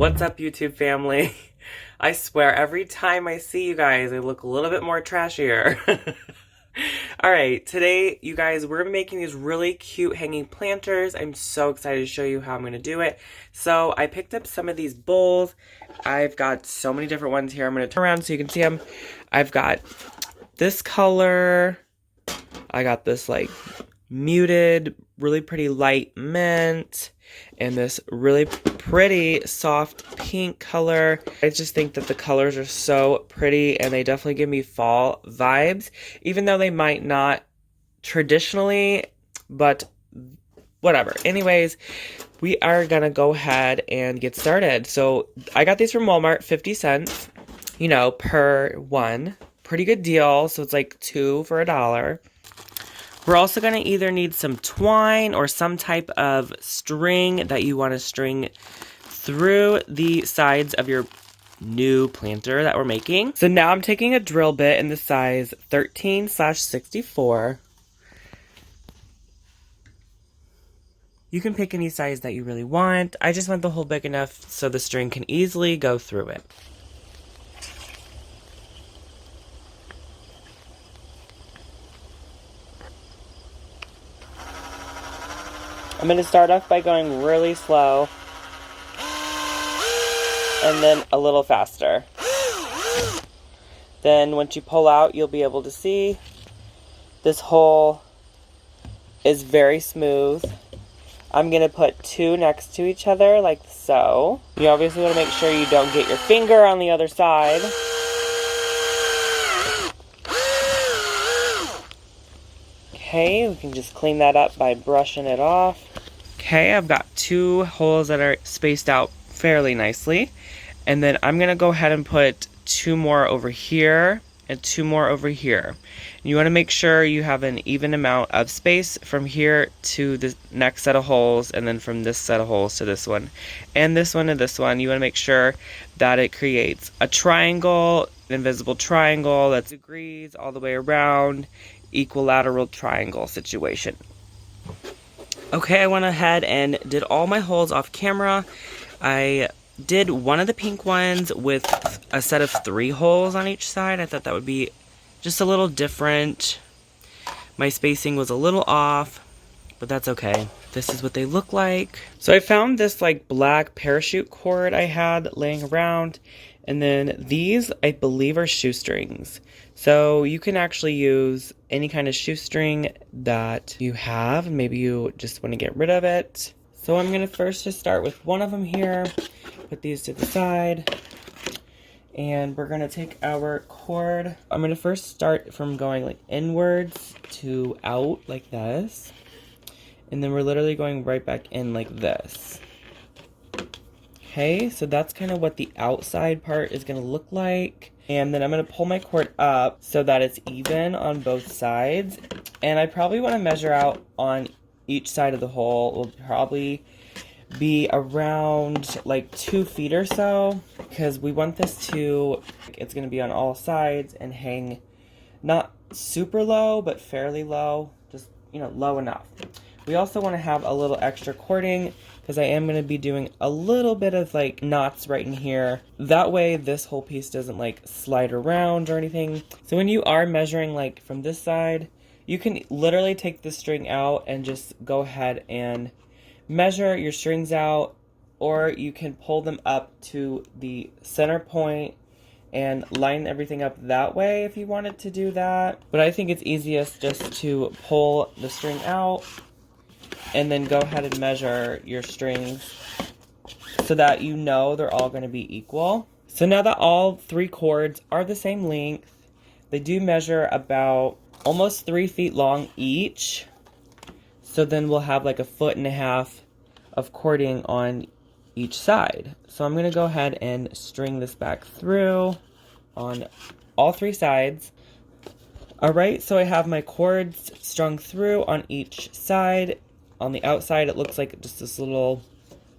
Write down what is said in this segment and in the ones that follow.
What's up, YouTube family? I swear, every time I see you guys, I look a little bit more trashier. Alright, today, you guys, we're making these really cute hanging planters. I'm so excited to show you how I'm going to do it. So, I picked up some of these bowls. I've got so many different ones here. I'm going to turn around so you can see them. I've got this color. I got this, like, muted, really pretty light mint. And this really pretty soft pink color. I just think that the colors are so pretty and they definitely give me fall vibes, even though they might not traditionally, but whatever. Anyways, we are gonna go ahead and get started. So I got these from Walmart, 50 cents, you know, per one. Pretty good deal. So it's like 2 for $1. We're also going to either need some twine or some type of string that you want to string through the sides of your new planter that we're making. So now I'm taking a drill bit in the size 13/64. You can pick any size that you really want. I just want the hole big enough so the string can easily go through it. I'm going to start off by going really slow and then a little faster. Then once you pull out, you'll be able to see this hole is very smooth. I'm going to put 2 next to each other like so. You obviously want to make sure you don't get your finger on the other side. Okay, we can just clean that up by brushing it off. Okay, I've got 2 holes that are spaced out fairly nicely. And then I'm going to go ahead and put 2 more over here and 2 more over here. You want to make sure you have an even amount of space from here to the next set of holes, and then from this set of holes to this one. And this one to this one. You want to make sure that it creates a triangle, an invisible triangle that's degrees all the way around. Equilateral triangle situation. Okay, I went ahead and did all my holes off camera. I did one of the pink ones with a set of 3 holes on each side. I thought that would be just a little different. My spacing was a little off, but that's okay. This is what they look like. So I found this like black parachute cord I had laying around, and then these I believe are shoestrings. So you can actually use any kind of shoestring that you have. Maybe you just want to get rid of it. So I'm going to first just start with one of them here. Put these to the side. And we're going to take our cord. I'm going to first start from going like inwards to out like this. And then we're literally going right back in like this. Okay, so that's kind of what the outside part is going to look like. And then I'm going to pull my cord up so that it's even on both sides. And I probably want to measure out on each side of the hole. Will probably be around like 2 feet or so, because we want this to, it's going to be on all sides and hang not super low, but fairly low, just, you know, low enough. We also want to have a little extra cording because I am going to be doing a little bit of like knots right in here. That way this whole piece doesn't like slide around or anything. So when you are measuring like from this side, you can literally take the string out and just go ahead and measure your strings out, or you can pull them up to the center point and line everything up that way if you wanted to do that. But I think it's easiest just to pull the string out and then go ahead and measure your strings so that you know they're all going to be equal. So now that all 3 cords are the same length, they do measure about almost 3 feet long each. So then we'll have like 1.5 feet of cording on each side. So I'm going to go ahead and string this back through on all 3 sides. Alright, so I have my cords strung through on each side. On the outside, it looks like just this little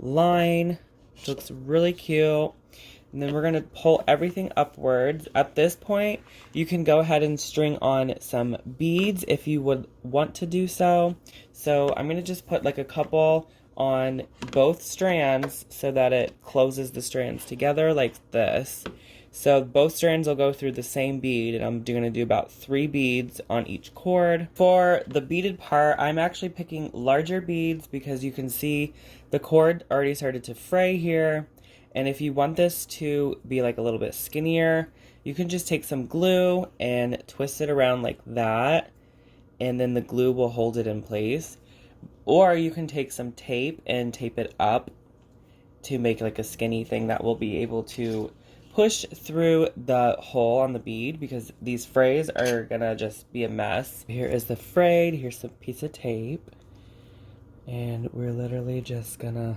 line. It looks really cute. And then we're going to pull everything upwards. At this point, you can go ahead and string on some beads if you would want to do so. So I'm going to just put like a couple on both strands so that it closes the strands together like this. So both strands will go through the same bead, and I'm going to do about 3 beads on each cord. For the beaded part, I'm actually picking larger beads because you can see the cord already started to fray here. And if you want this to be like a little bit skinnier, you can just take some glue and twist it around like that, and then the glue will hold it in place. Or you can take some tape and tape it up to make like a skinny thing that will be able to push through the hole on the bead, because these frays are gonna just be a mess. Here is the frayed, here's some piece of tape, and we're literally just gonna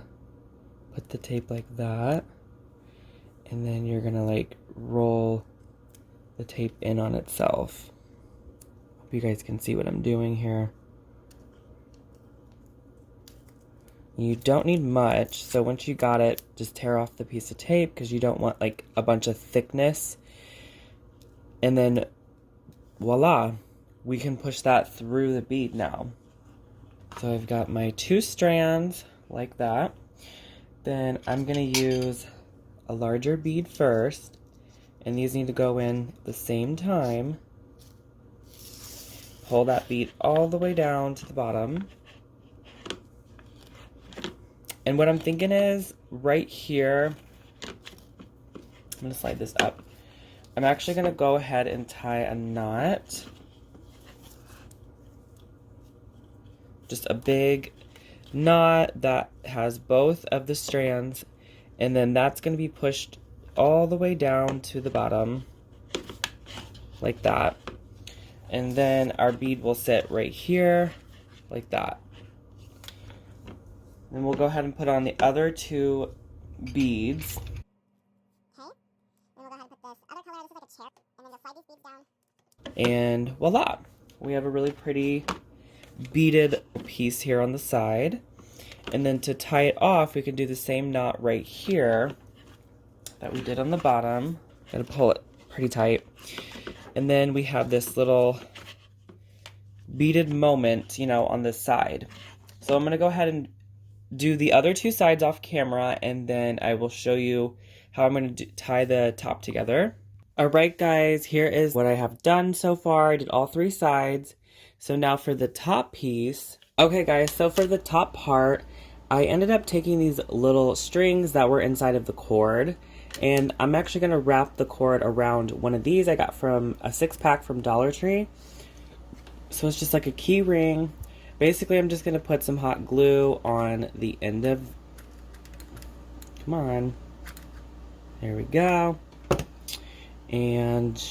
put the tape like that, and then you're gonna like roll the tape in on itself. Hope you guys can see what I'm doing here. You don't need much, so once you got it, just tear off the piece of tape because you don't want like a bunch of thickness. And then voila, we can push that through the bead now. So I've got my 2 strands like that. Then I'm gonna use a larger bead first, and these need to go in at the same time. Pull that bead all the way down to the bottom. And what I'm thinking is, right here, I'm going to slide this up. I'm actually going to go ahead and tie a knot. Just a big knot that has both of the strands. And then that's going to be pushed all the way down to the bottom. Like that. And then our bead will sit right here. Like that. Then we'll go ahead and put on the other 2 beads. Okay. Then we'll go ahead and put this other color. This is like a chair. And then just slide these beads down. And voila. We have a really pretty beaded piece here on the side. And then to tie it off, we can do the same knot right here that we did on the bottom. Gotta pull it pretty tight. And then we have this little beaded moment, you know, on this side. So I'm gonna go ahead and do the other 2 sides off camera, and then I will show you how I'm going to tie the top together. Alright guys, here is what I have done so far. I did all 3 sides. So now for the top piece. Okay guys, so for the top part, I ended up taking these little strings that were inside of the cord, and I'm actually going to wrap the cord around one of these I got from a 6-pack from Dollar Tree. So it's just like a key ring. Basically, I'm just going to put some hot glue on the end of... Come on. There we go. And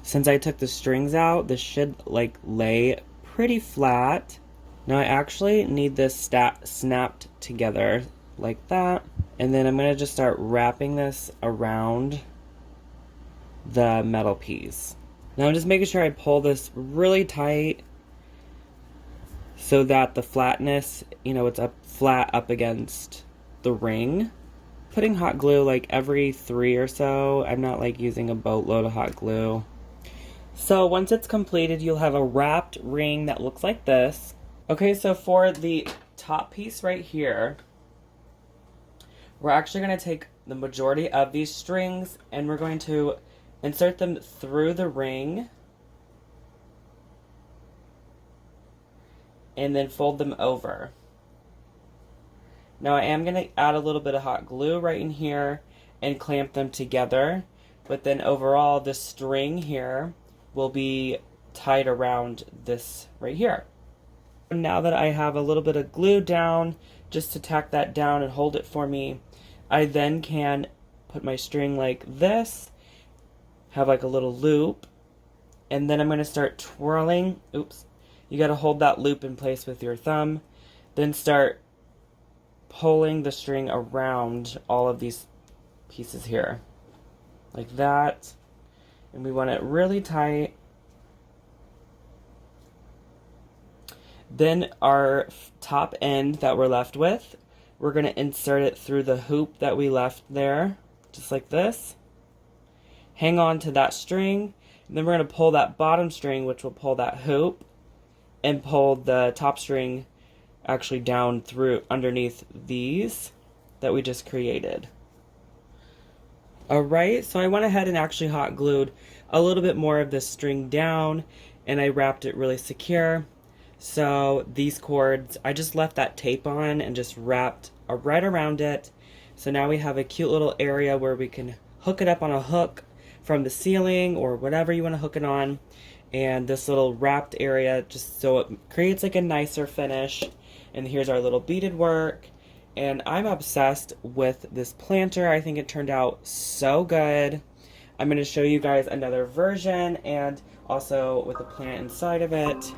since I took the strings out, this should, like, lay pretty flat. Now, I actually need this snapped together like that. And then I'm going to just start wrapping this around the metal piece. Now, I'm just making sure I pull this really tight, so that the flatness, you know, it's up flat up against the ring. Putting hot glue like every 3 or so. I'm not like using a boatload of hot glue. So once it's completed, you'll have a wrapped ring that looks like this. Okay, so for the top piece right here, we're actually going to take the majority of these strings and we're going to insert them through the ring. And then fold them over. Now I am going to add a little bit of hot glue right in here and clamp them together. But then overall, the string here will be tied around this right here. Now that I have a little bit of glue down, just to tack that down and hold it for me, I then can put my string like this, have like a little loop, and then I'm going to start twirling. Oops. You got to hold that loop in place with your thumb, then start pulling the string around all of these pieces here, like that, and we want it really tight. Then our top end that we're left with, we're going to insert it through the hoop that we left there, just like this. Hang on to that string, and then we're going to pull that bottom string, which will pull that hoop, and pull the top string actually down through underneath these that we just created. Alright, so I went ahead and actually hot glued a little bit more of this string down, and I wrapped it really secure. So these cords, I just left that tape on and just wrapped right around it. So now we have a cute little area where we can hook it up on a hook from the ceiling or whatever you want to hook it on. And this little wrapped area, just so it creates like a nicer finish. And here's our little beaded work. And I'm obsessed with this planter. I think it turned out so good. I'm going to show you guys another version and also with the plant inside of it.